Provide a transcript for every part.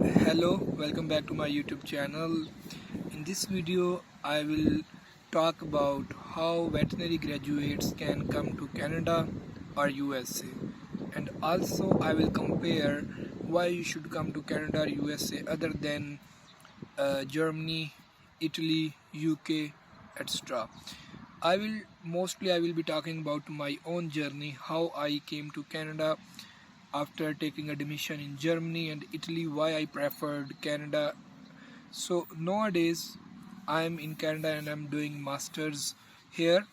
Hello, welcome back to my YouTube channel. In this video, I will talk about how veterinary graduates can come to Canada or USA, and also I will compare why you should come to Canada or USA other than Germany, Italy, UK, etc. I will be talking about my own journey, how I came to Canada after taking admission in Germany and Italy, why I preferred Canada. So nowadays I'm in Canada and I'm doing masters here.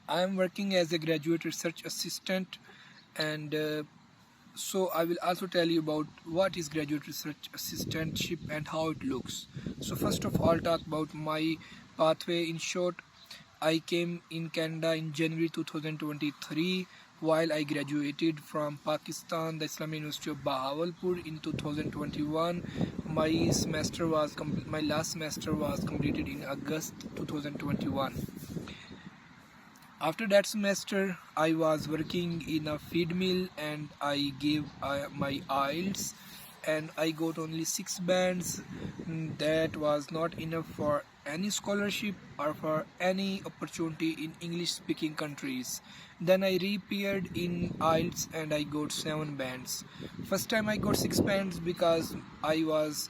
I'm working as a graduate research assistant, and so I will also tell you about what is graduate research assistantship and how it looks. So first of all, talk about my pathway. In short, I came in Canada in January 2023 while I graduated from Pakistan, the Islamia University of Bahawalpur in 2021. My last semester was completed in August 2021. After that semester, I was working in a feed mill and I gave my IELTS, and I got only 6 bands. That was not enough for any scholarship or for any opportunity in English speaking countries. Then I reappeared in IELTS and I got 7 bands. First time I got 6 bands because I was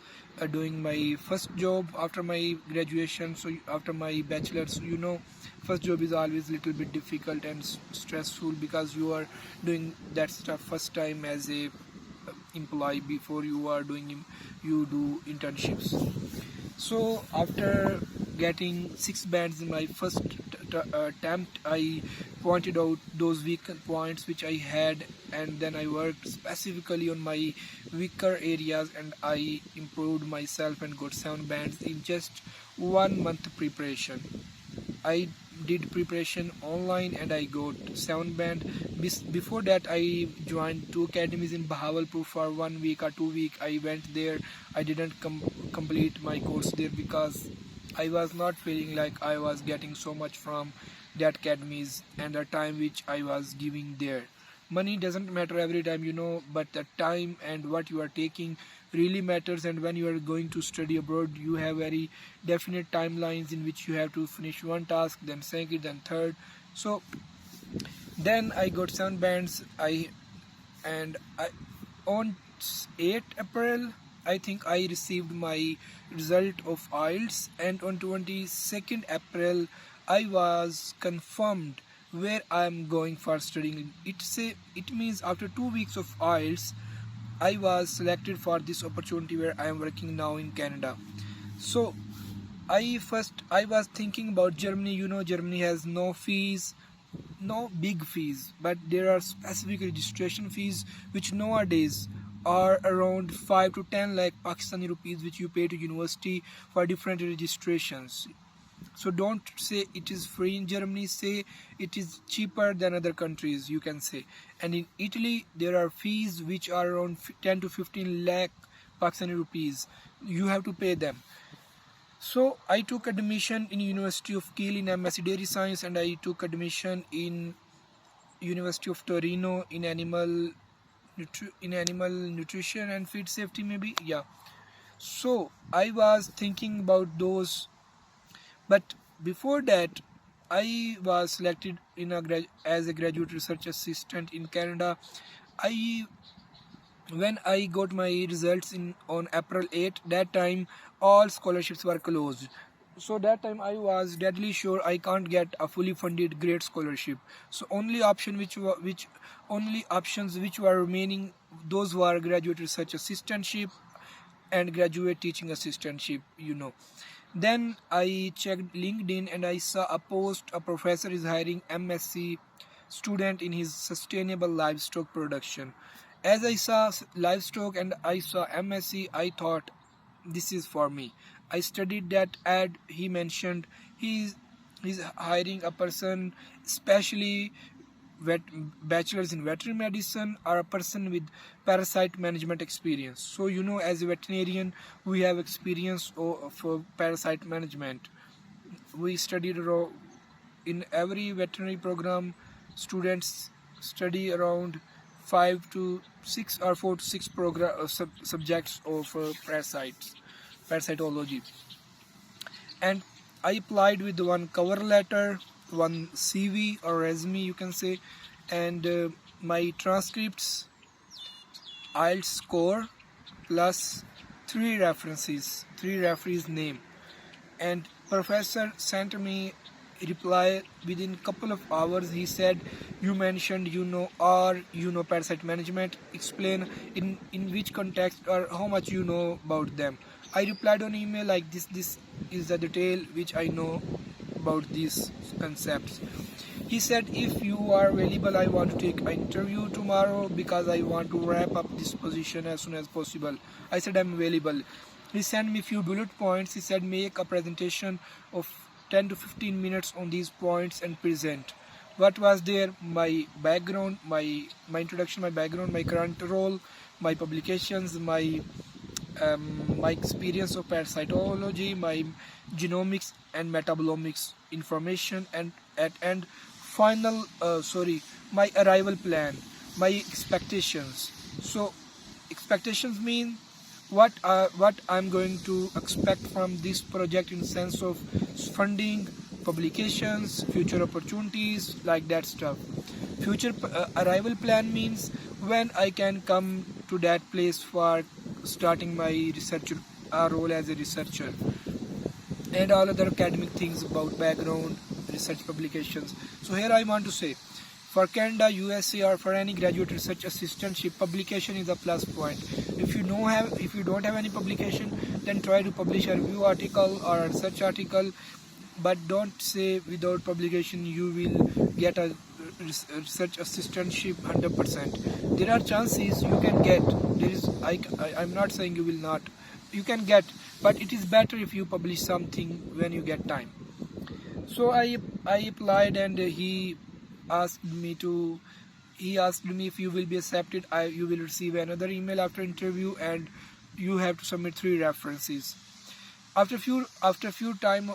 doing my first job after my graduation. So after my bachelor's, first job is always a little bit difficult and stressful because you are doing that stuff first time as a employee before you do internships. So after getting 6 bands in my first attempt, I pointed out those weak points which I had, and then I worked specifically on my weaker areas and I improved myself and got 7 bands in just 1 month preparation. I did preparation online and I got 7 band. Before that, I joined 2 academies in Bahawalpur for 1 week or 2 week. I went there. I didn't complete my course there because I was not feeling like I was getting so much from that academies and the time which I was giving there. Money doesn't matter every time, but the time and what you are taking really matters. And when you are going to study abroad, you have very definite timelines in which you have to finish one task, then second, then third. So then I got 7 bands. I on 8th April, I think I received my result of IELTS, and on 22nd April I was confirmed where I am going for studying. It means after 2 weeks of IELTS I was selected for this opportunity where I am working now in Canada. So I was thinking about Germany. Germany has no fees, no big fees, but there are specific registration fees which nowadays are around 5 to 10 lakh Pakistani rupees, which you pay to university for different registrations. So don't say it is free in Germany, say it is cheaper than other countries, you can say. And in Italy there are fees which are around 10 to 15 lakh Pakistani rupees. You have to pay them. So I took admission in University of Kiel in MSc Dairy Science, and I took admission in University of Torino in animal nutrition and feed safety, maybe. Yeah. So I was thinking about those, but before that I was selected as a graduate research assistant in Canada. I When I got my results in on April 8, that time all scholarships were closed. So that time I was deadly sure I can't get a fully funded great scholarship. So only options which were remaining, those were graduate research assistantship and graduate teaching assistantship. Then I checked LinkedIn and I saw a post, a professor is hiring MSc student in his sustainable livestock production. As I saw livestock and I saw MSc, I thought this is for me. I studied that ad. He mentioned he's hiring a person, especially bachelor's in veterinary medicine or a person with parasite management experience. So as a veterinarian we have experience of parasite management. We studied in every veterinary program, students study around 5 to 6 or 4 to 6 subjects of parasitology. And I applied with one cover letter, one CV or resume you can say, and my transcripts, IELTS score, plus three referees name. And professor sent me a reply within couple of hours. He said, you mentioned you know parasite management, explain in which context or how much you know about them. I replied on email like this is the detail which I know about these concepts. He said, if you are available, I want to take an interview tomorrow because I want to wrap up this position as soon as possible. I said, I'm available. He sent me few bullet points. He said, make a presentation of 10 to 15 minutes on these points and present. What was there? My background, my introduction, my background, my current role, my publications, my experience of parasitology, my genomics and metabolomics information, and my arrival plan, my expectations. So expectations mean what I'm going to expect from this project in sense of funding, publications, future opportunities, like that stuff. Future arrival plan means when I can come to that place for starting my research role as a researcher, and all other academic things about background, research publications. So here I want to say, for Canada, USA, or for any graduate research assistantship, publication is a plus point. If you don't have any publication, then try to publish a review article or a research article, but don't say without publication you will get a research assistantship 100%. There are chances you can get. I'm not saying you will not. You can get, but it is better if you publish something when you get time. So I applied, and he asked me if you will be accepted, you will receive another email after interview, and you have to submit 3 references. After few time,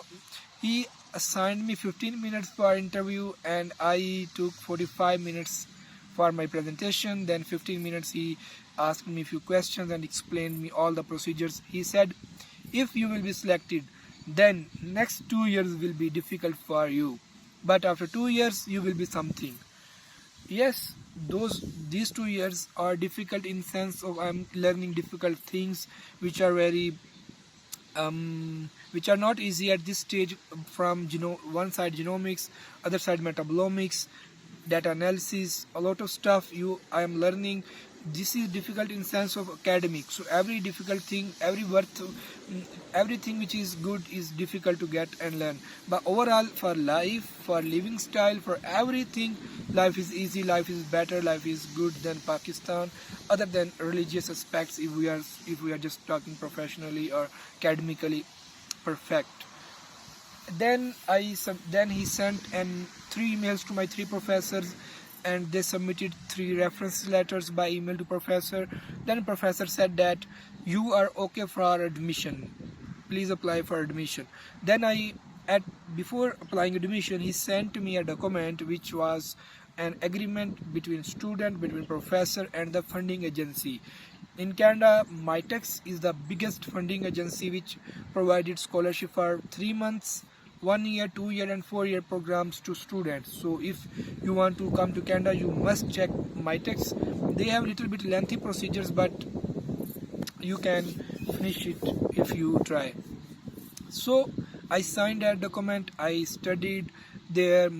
he assigned me 15 minutes for interview, and I took 45 minutes for my presentation. Then 15 minutes he asked me a few questions and explained me all the procedures. He said, if you will be selected, then next 2 years will be difficult for you, but after 2 years you will be something. Yes, these 2 years are difficult in sense of I'm learning difficult things which are very which are not easy at this stage, from one side genomics, other side metabolomics, data analysis, a lot of stuff I am learning. This is difficult in sense of academic. So every difficult thing, everything which is good is difficult to get and learn. But overall, for life, for living style, for everything, life is easy, life is better, life is good than Pakistan, other than religious aspects, if we are just talking professionally or academically perfect. Then he sent 3 emails to my 3 professors, and they submitted 3 reference letters by email to professor. Then professor said that you are okay for admission, please apply for admission. Then before applying admission, he sent me a document which was an agreement between student, between professor and the funding agency. In Canada, MITEX is the biggest funding agency which provided scholarship for 3 months, 1 year, 2 year and 4 year programs to students. So if you want to come to Canada, you must check MITEX. They have little bit lengthy procedures, but you can finish it if you try. So I signed that document. I studied there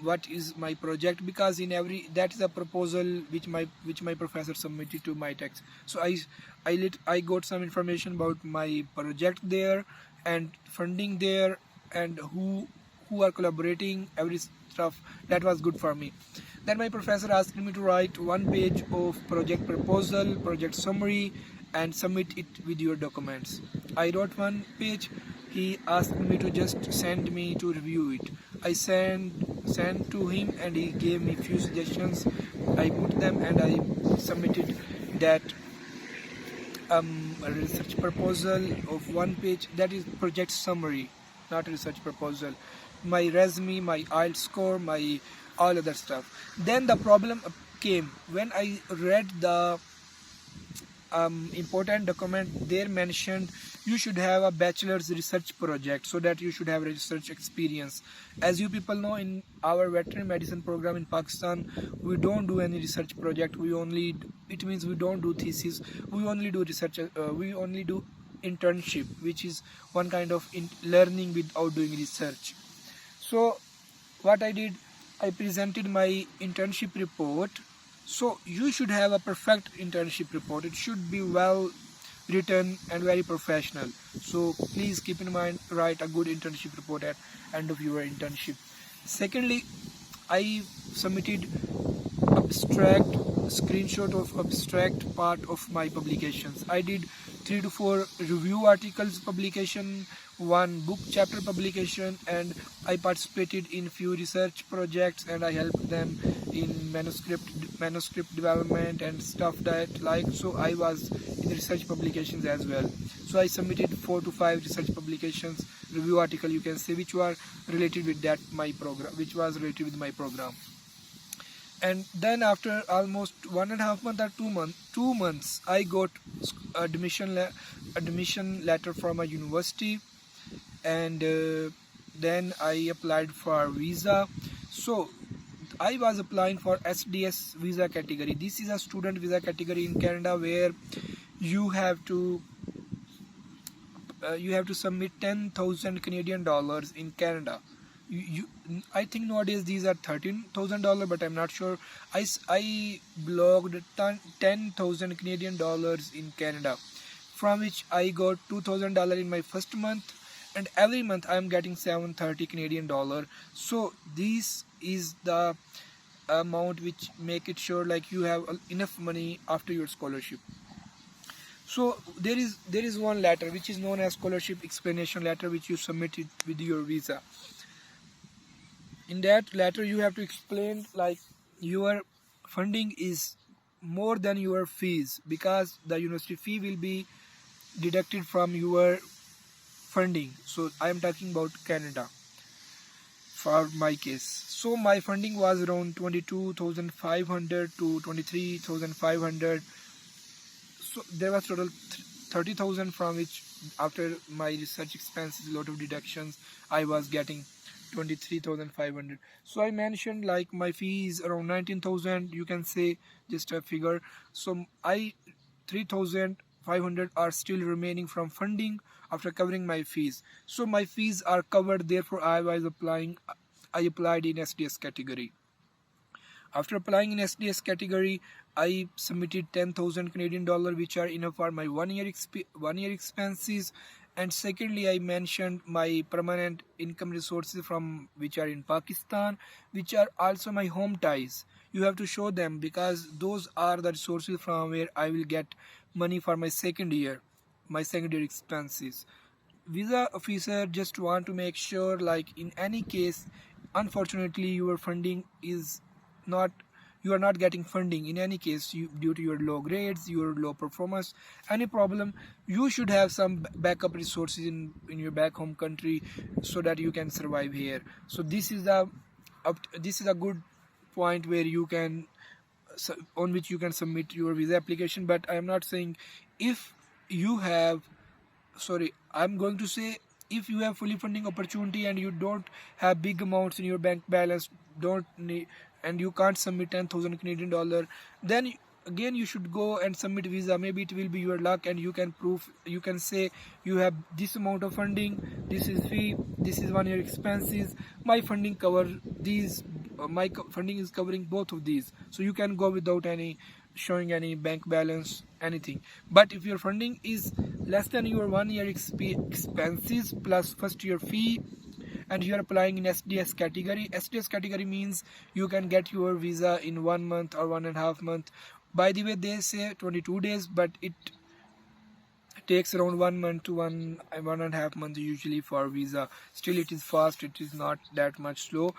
what is my project, because that is a proposal which my professor submitted to MITEX. So I got some information about my project there and funding there and who are collaborating, every stuff. That was good for me. Then my professor asked me to write 1 page of project proposal, project summary, and submit it with your documents. I wrote 1 page. He asked me to just send me to review it. I sent to him, and he gave me few suggestions. I put them and I submitted that a research proposal of 1 page. That is project summary, not a research proposal. My resume, my IELTS score, my all other stuff. Then the problem came, when I read the important document, there mentioned you should have a bachelor's research project, so that you should have research experience. As you people know, in our veterinary medicine program in Pakistan, we don't do any research project. It means we don't do thesis, we only do research, we only do internship, which is one kind of learning without doing research. So what I did, I presented my internship report. So you should have a perfect internship report. It should be well written and very professional. So please keep in mind, write a good internship report at end of your internship. Secondly, I submitted abstract, screenshot of abstract part of my publications. I did 3 to 4 review articles publication, one book chapter publication, and I participated in few research projects, and I helped them in manuscript development and stuff that like. So I was in research publications as well. So I submitted 4 to 5 research publications, review article you can say, which were related with that my program, which was related with my program. And then after almost 1.5 months or 2 months, I got admission letter from a university, and then I applied for visa. So I was applying for SDS visa category. This is a student visa category in Canada, where you have to submit 10,000 Canadian dollars in Canada. I think nowadays these are $13,000, but I'm not sure. I blogged 10,000 Canadian dollars in Canada, from which I got $2,000 in my first month, and every month I'm getting 730 Canadian dollar. So this is the amount which make it sure like you have enough money after your scholarship. So there is one letter which is known as scholarship explanation letter, which you submitted with your visa. In that letter you have to explain like your funding is more than your fees, because the university fee will be deducted from your funding. So I am talking about Canada for my case. So my funding was around 22,500 to 23,500. So there was total 30,000, from which after my research expenses, a lot of deductions, I was getting 23,500. So I mentioned like my fee is around 19,000, you can say, just a figure. So 3,500 are still remaining from funding after covering my fees. So my fees are covered, therefore I applied in SDS category. After applying in SDS category, I submitted 10,000 Canadian dollar, which are enough for my one year expenses. And secondly, I mentioned my permanent income resources from which are in Pakistan, which are also my home ties. You have to show them, because those are the resources from where I will get money for my second year expenses. Visa officer just want to make sure like in any case, unfortunately your funding is not, you are not getting funding in any case, due to your low grades, your low performance, any problem, you should have some backup resources in your back home country, so that you can survive here. So this is a good point where you can, on which you can submit your visa application. But I am not saying if you have, I'm going to say, if you have fully funding opportunity and you don't have big amounts in your bank balance, and you can't submit 10,000 Canadian dollar, then again you should go and submit visa. Maybe it will be your luck, and you can say you have this amount of funding, this is fee, this is 1 year expenses, my funding is covering both of these. So you can go without showing any bank balance, anything. But if your funding is less than your 1 year expenses plus first year fee, and you are applying in SDS category. SDS category means you can get your visa in 1 month or 1.5 months. By the way, they say 22 days, but it takes around 1 month to 1.5 months usually for visa. Still, it is fast. It is not that much slow.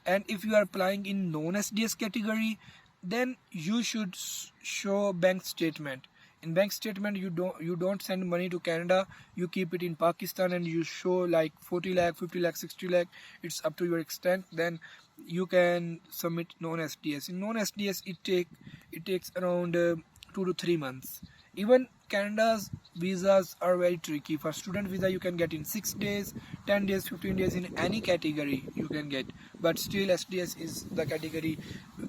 And if you are applying in non-SDS category, then you should show bank statement. In bank statement, you don't send money to Canada, you keep it in Pakistan, and you show like 40 lakh, 50 lakh, 60 lakh, it's up to your extent. Then you can submit non-SDS. In non-SDS, it takes around 2 to 3 months. Even Canada's visas are very tricky. For student visa, you can get in 6 days, 10 days, 15 days, in any category you can get. But still, SDS is the category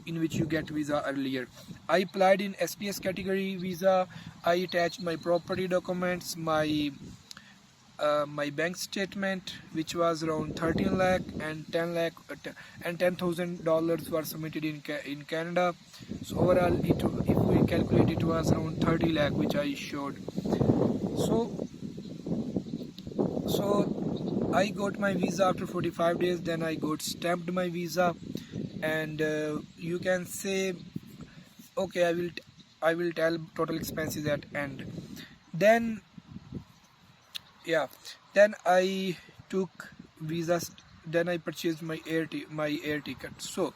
in which you get visa earlier. I applied in SDS category visa. I attached my property documents, my bank statement, which was around 13 lakh, and 10 lakh and $10,000 were submitted in Canada. So overall, if we calculate, it was around 30 lakh, which I showed. So I got my visa after 45 days. Then I got stamped my visa, and you can say, okay, I will tell total expenses at end. Then yeah, then I took visas. Then I purchased my air ticket. So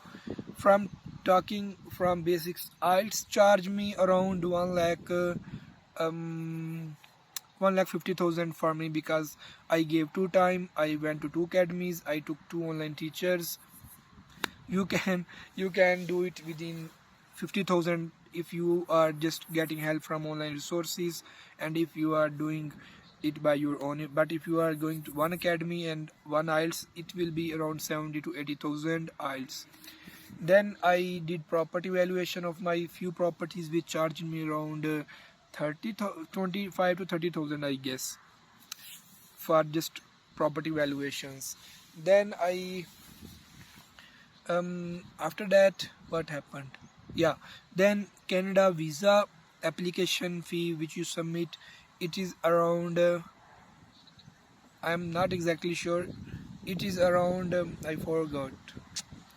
from talking from basics, IELTS charge me around 1,50,000 for me, because I gave 2 time. I went to 2 academies. I took 2 online teachers. You can do it within 50,000 if you are just getting help from online resources, and if you are doing it by your own. But if you are going to one academy and one IELTS, it will be around 70 to 80,000 IELTS. Then I did property valuation of my few properties, which charged me around 25 to 30,000, I guess, for just property valuations. Then I after that, what happened? Yeah, then Canada visa application fee which you submit, it is around I'm not exactly sure. It is around I forgot.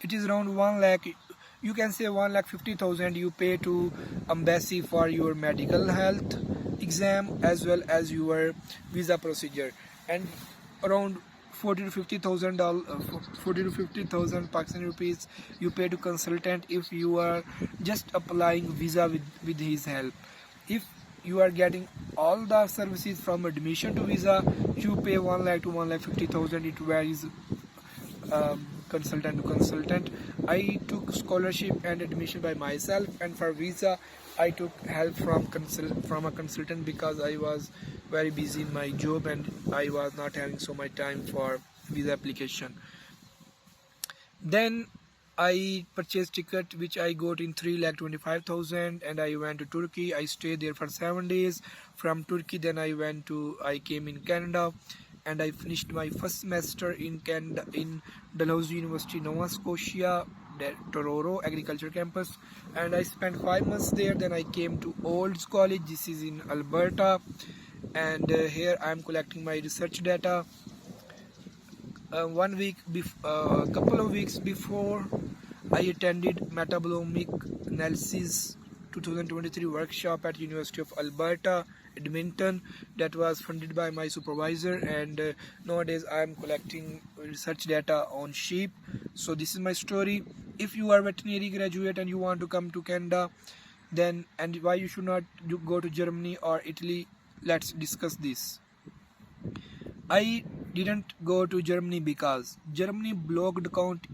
It is around 1 lakh. You can say 1,50,000 you pay to embassy for your medical health exam as well as your visa procedure, and around 40 to 50,000 40 to 50,000 Pakistani rupees you pay to consultant if you are just applying visa with his help. If you are getting all the services from admission to visa, you pay 1 lakh to 1,50,000. It varies consultant to consultant. I took scholarship and admission by myself, and for visa I took help from a consultant, because I was very busy in my job and I was not having so much time for visa application. Then I purchased ticket which I got in 3,25,000, and I went to Turkey. I stayed there for 7 days. From Turkey, then I came in Canada, and I finished my first semester in Canada in Dalhousie University, Nova Scotia, Tororo Agriculture Campus, and I spent 5 months there. Then I came to Olds College. This is in Alberta, and here I am collecting my research data. Couple of weeks before, I attended metabolomic analysis 2023 workshop at University of Alberta, Edmonton, that was funded by my supervisor, and nowadays I am collecting research data on sheep. So this is my story. If you are veterinary graduate and you want to come to Canada, then and why you should not go to Germany or Italy, let's discuss this. I didn't go to Germany because Germany blocked account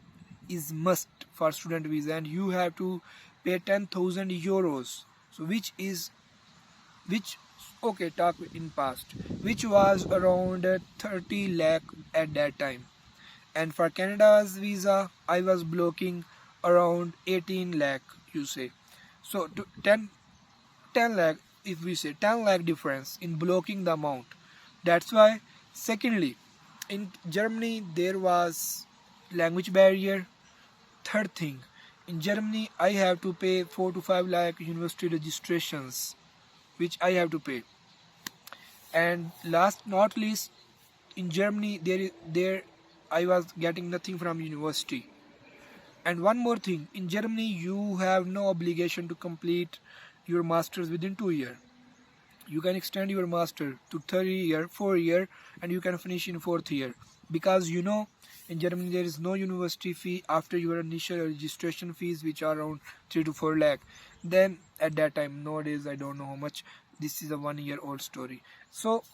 is must for student visa, and you have to pay 10,000 euros. So which okay, talk in past, which was around 30 lakh at that time. And for Canada's visa, I was blocking around 18 lakh, you say. So to 10 lakh, if we say 10 lakh difference in blocking the amount. That's why. Secondly, in Germany there was language barrier. Third thing, in Germany I have to pay 4 to 5 lakh university registrations, which I have to pay. And last not least, in Germany there I was getting nothing from university. And one more thing, in Germany you have no obligation to complete your masters within 2 years. You can extend your master to 3 year, 4 year, and you can finish in 4th year, because in Germany there is no university fee after your initial registration fees, which are around 3 to 4 lakh. Then at that time, nowadays I don't know how much. This is a 1 year old story. So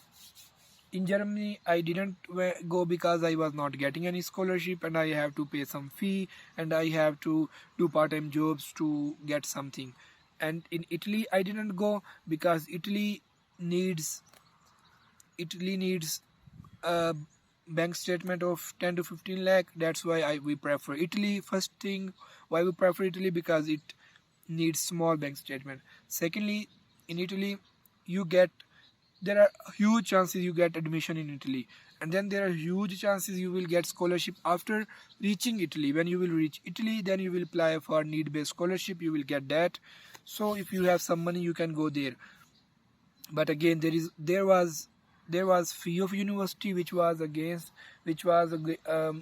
In Germany, I didn't go because I was not getting any scholarship, and I have to pay some fee, and I have to do part-time jobs to get something. And in Italy, I didn't go because Italy needs a bank statement of 10 to 15 lakh. That's why we prefer Italy. First thing, why we prefer Italy, because it needs small bank statement. Secondly, in Italy, you get there are huge chances you get admission in Italy, and then there are huge chances you will get scholarship after reaching Italy. When you will reach Italy, then you will apply for need-based scholarship. You will get that. So if you have some money, you can go there. But again, there was fee of university which was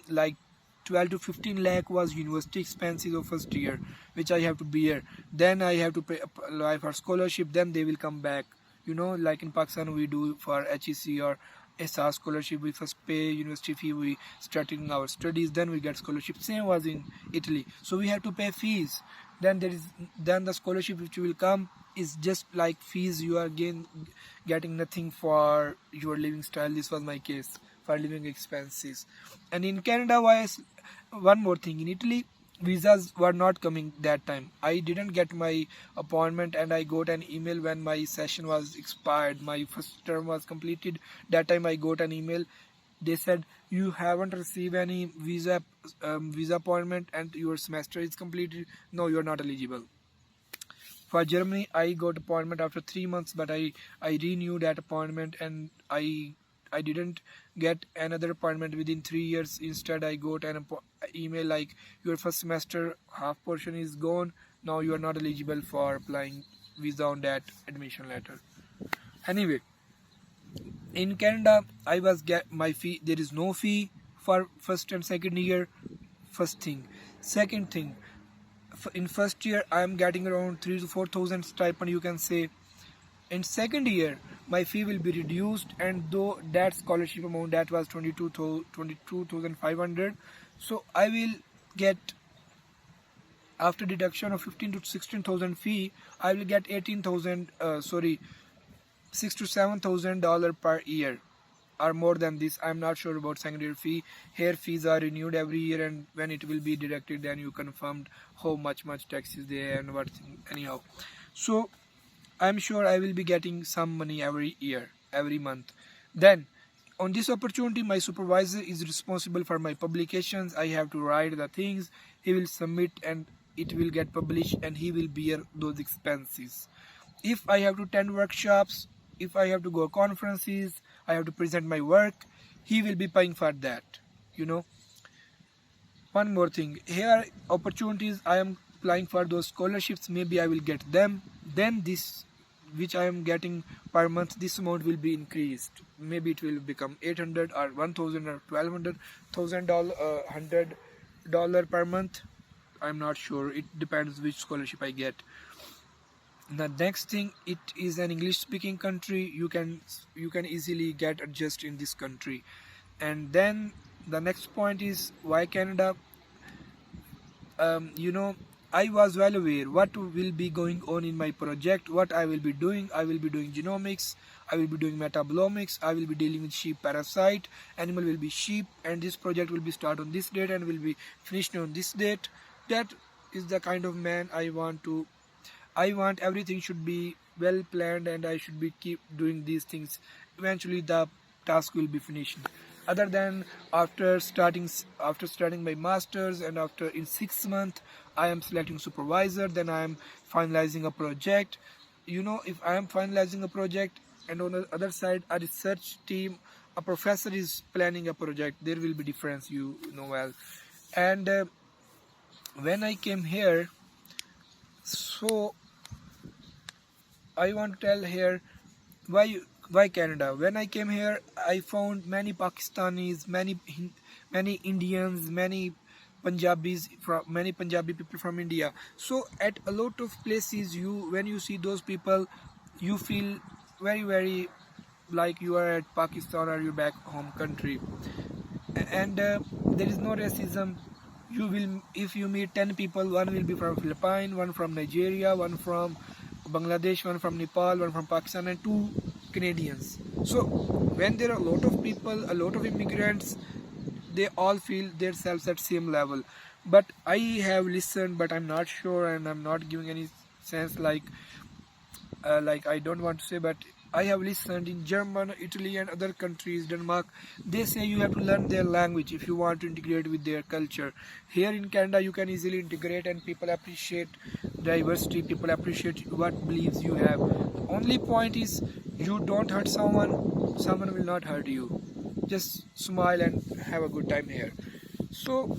like 12 to 15 lakh was university expenses of first year, which I have to bear. Then I have to apply for scholarship. Then they will come back. Like in Pakistan, we do for HEC or SR scholarship. We first pay university fee. We starting our studies. Then we get scholarship. Same was in Italy. So we have to pay fees. Then the scholarship which will come is just like fees. You are again getting nothing for your living style. This was my case for living expenses. And in Canada, one more thing, in Italy, visas were not coming that time. I didn't get my appointment, and I got an email when my session was expired. My first term was completed. That time I got an email. They said you haven't received any visa appointment and your semester is completed. No, you are not eligible. For Germany, I got appointment after 3 months, but I renewed that appointment, and I didn't get another appointment within 3 years. Instead, I got an email like your first semester half portion is gone. Now you are not eligible for applying visa on that admission letter. Anyway, in Canada, I was get my fee. There is no fee for first and second year. First thing. Second thing, in first year I am getting around 3 to 4,000 stipend, you can say. In second year, my fee will be reduced, and though that scholarship amount that was 22,500, so I will get, after deduction of 15 to 16,000 fee, I will get 18,000. $6 to $7,000 per year, or more than this. I'm not sure about second year fee. Here fees are renewed every year, and when it will be deducted, then you confirmed how much tax is there and what. Anyhow, so I'm sure I will be getting some money every year, every month. Then on this opportunity, my supervisor is responsible for my publications. I have to write the things. He will submit, and it will get published, and he will bear those expenses. If I have to attend workshops, if I have to go conferences, I have to present my work, he will be paying for that. One more thing, here opportunities, I am applying for those scholarships. Maybe I will get them. Then this which I am getting per month, this amount will be increased. Maybe it will become 800 or 1,000 or 1,200 $100 per month. I'm not sure. It depends which scholarship I get. The next thing, it is an English speaking country. You can easily get adjust in this country. And then the next point is why Canada. I was well aware what will be going on in my project, what I will be doing. I will be doing genomics, I will be doing metabolomics, I will be dealing with sheep parasite, animal will be sheep, and this project will be start on this date and will be finished on this date. That is the kind of man I want to. I want everything should be well planned, and I should be keep doing these things. Eventually the task will be finished. Other than after starting my masters, and after in 6 months I am selecting supervisor, then I am finalizing a project. If I am finalizing a project, and on the other side a research team, a professor is planning a project, there will be difference, well. And when I came here, so I want to tell here why Canada. When I came here, I found many Pakistanis, many Indians, many Punjabi people from India. So at a lot of places, when you see those people, you feel very, very like you are at Pakistan or your back home country. And there is no racism. If you meet 10 people, one will be from Philippines, one from Nigeria, one from Bangladesh, one from Nepal, one from Pakistan, and two Canadians. So when there are a lot of people, a lot of immigrants, they all feel themselves at same level. But I have listened, but I'm not sure, and I'm not giving any sense like I don't want to say, but I have listened in German, Italy, and other countries, Denmark. They say you have to learn their language if you want to integrate with their culture. Here in Canada, you can easily integrate, and people appreciate diversity. People appreciate what beliefs you have. The only point is you don't hurt someone, someone will not hurt you. Just smile and have a good time here. So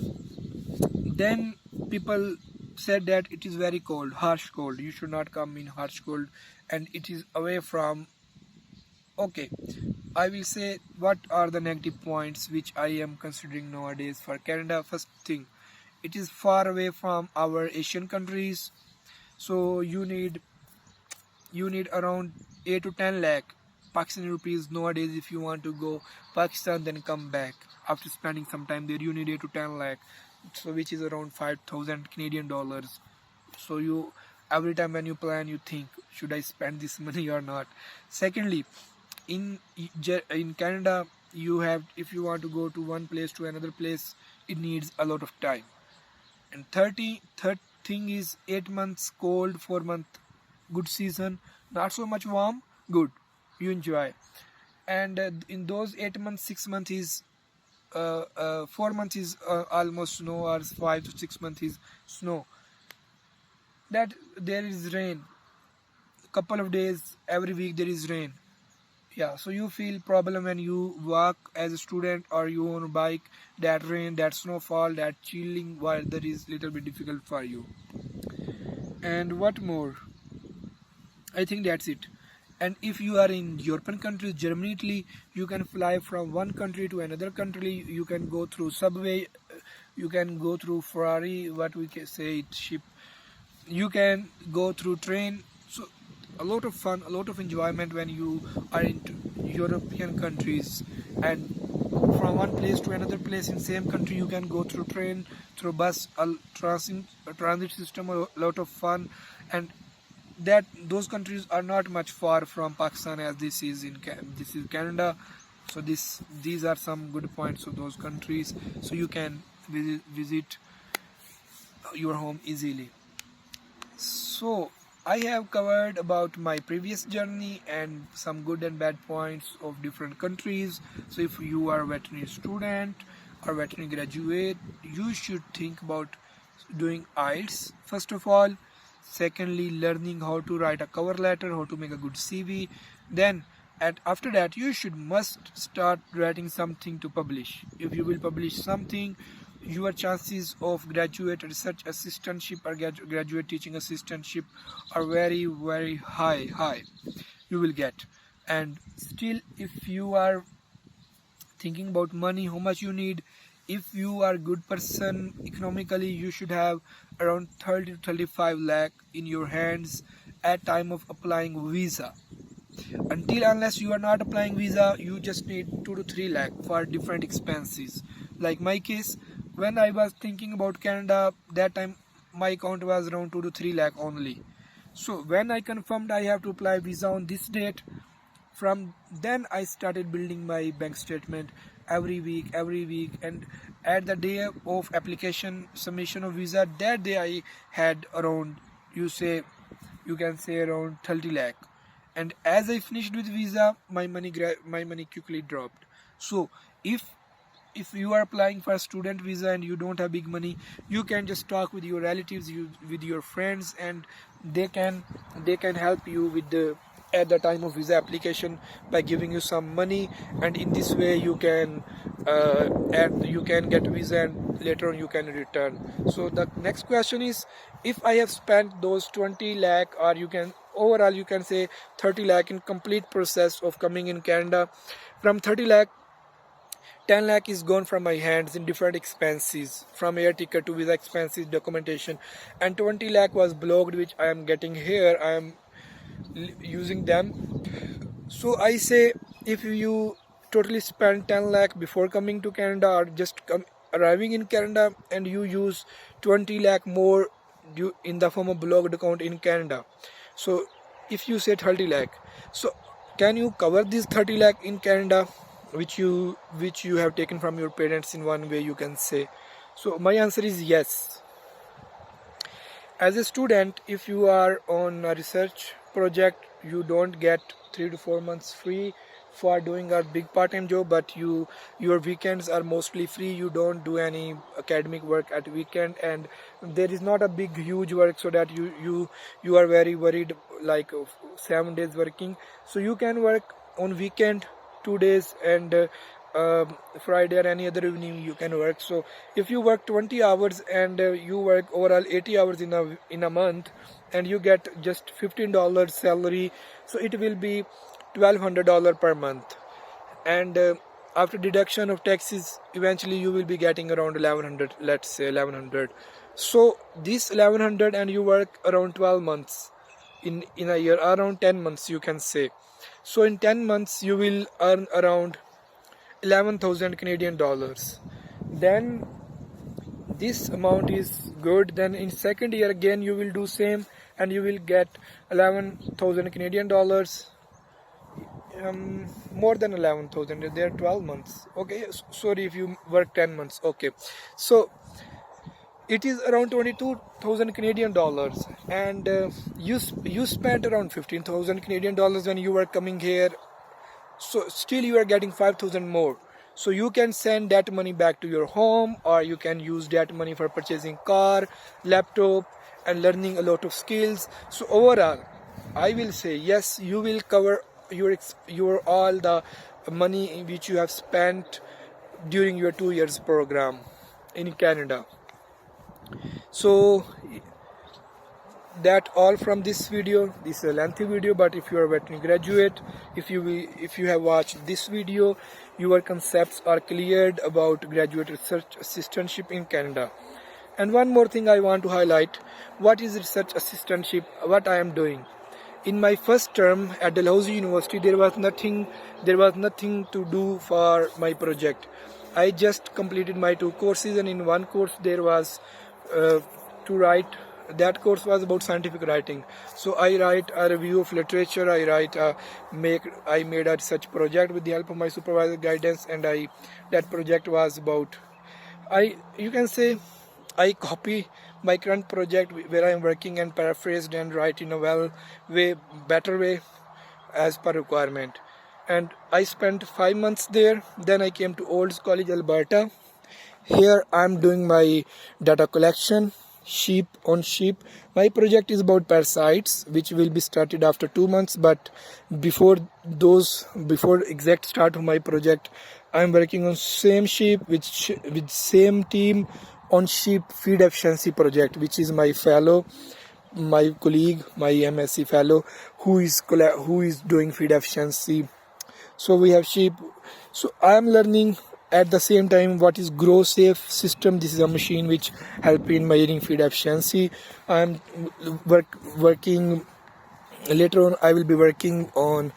then people said that it is very cold, harsh cold. You should not come in harsh cold, and it is away from. Okay, I will say what are the negative points which I am considering nowadays for Canada. First thing, it is far away from our Asian countries, so you need around 8 to 10 lakh Pakistani rupees nowadays if you want to go Pakistan then come back. After spending some time there, you need 8 to 10 lakh, so which is around 5,000 Canadian dollars. So you every time when you plan, you think, should I spend this money or not? Secondly, in Canada, you have, if you want to go to one place to another place, it needs a lot of time. And third thing is 8 months cold, 4 month good season, not so much warm, good, you enjoy. And in those 8 months, 6 months is 4 months is almost snow, or 5 to 6 months is snow. That there is rain, couple of days every week there is rain. Yeah, so you feel problem when you walk as a student or you on a bike. That rain, that snowfall, that chilling weather is little bit difficult for you. And what more? I think that's it. And if you are in European countries, Germany, Italy, you can fly from one country to another country. You can go through subway, you can go through Ferrari, what we can say it, ship. You can go through train. So a lot of fun, a lot of enjoyment when you are in European countries. And from one place to another place in same country, you can go through train, through bus, transit system, a lot of fun. And that those countries are not much far from Pakistan, as this is Canada. So these are some good points of those countries, so you can visit your home easily. So I have covered about my previous journey and some good and bad points of different countries. So if you are a veterinary student or veterinary graduate, you should think about doing IELTS first of all. Secondly, learning how to write a cover letter, how to make a good CV. Then after that, you must start writing something to publish. If you will publish something, your chances of graduate research assistantship or graduate teaching assistantship are very, very high you will get. And still, if you are thinking about money, how much you need, if you are a good person economically, you should have around 30 to 35 lakh in your hands at time of applying visa. Unless you are not applying visa, you just need 2 to 3 lakh for different expenses. Like my case, when I was thinking about Canada, that time my account was around 2 to 3 lakh only. So when I confirmed I have to apply visa on this date, from then I started building my bank statement every week, and at the day of application submission of visa, that day I had around, you can say around 30 lakh. And as I finished with visa, my money quickly dropped. So if you are applying for a student visa and you don't have big money, you can just talk with your relatives, with your friends, and they can help you with at the time of visa application by giving you some money. And in this way you can get visa, and later on you can return. So the next question is, if I have spent those 20 lakh, or you can say 30 lakh in complete process of coming in Canada, from 30 lakh, 10 lakh is gone from my hands in different expenses, from air ticket to visa expenses, documentation, and 20 lakh was blocked, which I am getting here. I am using them. So I say, if you totally spend 10 lakh before coming to Canada, or just arriving in Canada, and you use 20 lakh more in the form of blocked account in Canada. So if you say 30 lakh, so can you cover this 30 lakh in Canada, which you have taken from your parents in one way, you can say? So my answer is yes. As a student, if you are on a research project, you don't get 3 to 4 months free for doing a big part-time job, but your weekends are mostly free. You don't do any academic work at weekend, and there is not a big huge work so that you are very worried like 7 days working. So you can work on weekend 2 days, and Friday or any other evening you can work. So if you work 20 hours and you work overall 80 hours in a month, and you get just $15 salary, so it will be $1,200 per month, and after deduction of taxes, eventually you will be getting around 1,100, let's say 1,100. So this 1,100, and you work around 12 months in a year, around 10 months you can say. So in 10 months you will earn around 11,000 Canadian dollars. Then this amount is good. Then in second year again you will do same, and you will get 11,000 Canadian dollars. More than 11,000. They are 12 months. Okay, sorry, if you work 10 months. Okay, so it is around 22,000 Canadian dollars, and you spent around 15,000 Canadian dollars when you were coming here. So still you are getting 5,000 more. So you can send that money back to your home, or you can use that money for purchasing car, laptop, and learning a lot of skills. So overall, I will say yes, you will cover your all the money which you have spent during your 2 years program in Canada. So that all from this video. This is a lengthy video, but if you are a veterinary graduate, if you have watched this video, your concepts are cleared about graduate research assistantship in Canada. And one more thing I want to highlight: what is research assistantship, what I am doing. In my first term at Islamia University, there was nothing to do for my project. I just completed my 2 courses, and in one course there was to write. That course was about scientific writing. So I write a review of literature. I made a research project with the help of my supervisor guidance, and that project was about, you can say, I copy my current project where I am working and paraphrased and write in a better way as per requirement. And I spent 5 months there. Then I came to Olds College, Alberta. Here I am doing my data collection, sheep. My project is about parasites, which will be started after 2 months. But before exact start of my project, I am working on same sheep with same team on sheep feed efficiency project, which is my colleague, my MSc fellow, who is doing feed efficiency. So we have sheep. So I am learning at the same time what is grow safe system. This is a machine which help in measuring feed efficiency. I am working later on. I will be working on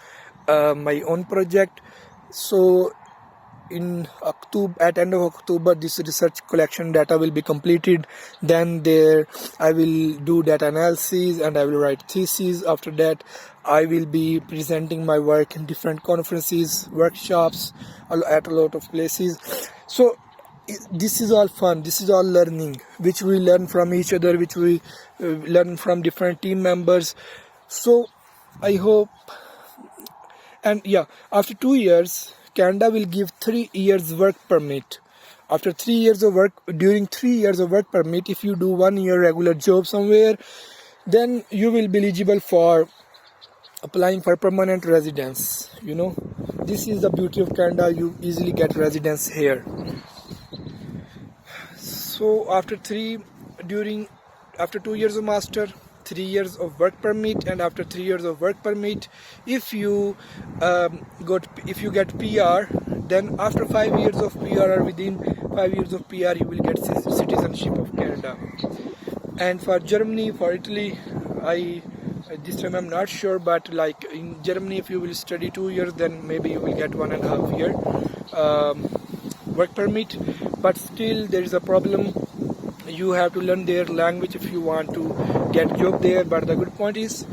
my own project. So in October, at end of October, this research collection data will be completed. Then I will do data analysis, and I will write thesis. After that, I will be presenting my work in different conferences, workshops, at a lot of places. So this is all fun. This is all learning, which we learn from each other, which we learn from different team members. So I hope, and yeah, after 2 years, Canada will give 3 years work permit. After 3 years of work, during 3 years of work permit, if you do 1 year regular job somewhere, then you will be eligible for applying for permanent residence. This is the beauty of Canada. You easily get residence here. So after 2 years of master, 3 years of work permit, and after 3 years of work permit, if you get PR, then after 5 years of PR, or within 5 years of PR, you will get citizenship of Canada. And for Germany, for Italy, this time I'm not sure, but like in Germany, if you will study 2 years, then maybe you will get 1.5 year work permit. But still there is a problem. You have to learn their language if you want to get job there. But the good point is,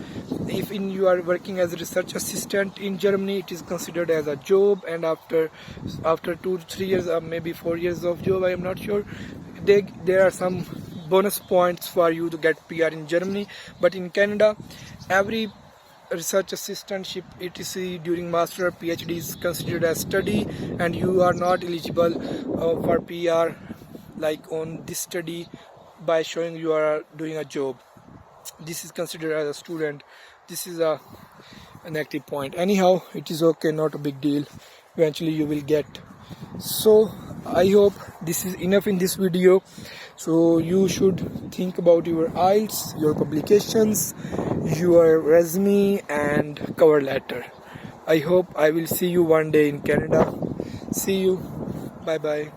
if you are working as a research assistant in Germany, it is considered as a job, and after 2 to 3 years or maybe 4 years of job, I am not sure, there are some bonus points for you to get PR in Germany. But in Canada, every research assistantship etc during master or PhD is considered as study, and you are not eligible for PR like on this study by showing you are doing a job. This is considered as a student. This is an active point. Anyhow, it is okay, not a big deal. Eventually you will get. So I hope this is enough in this video. So you should think about your IELTS, your publications, your resume and cover letter. I hope I will see you one day in Canada. See you. Bye bye.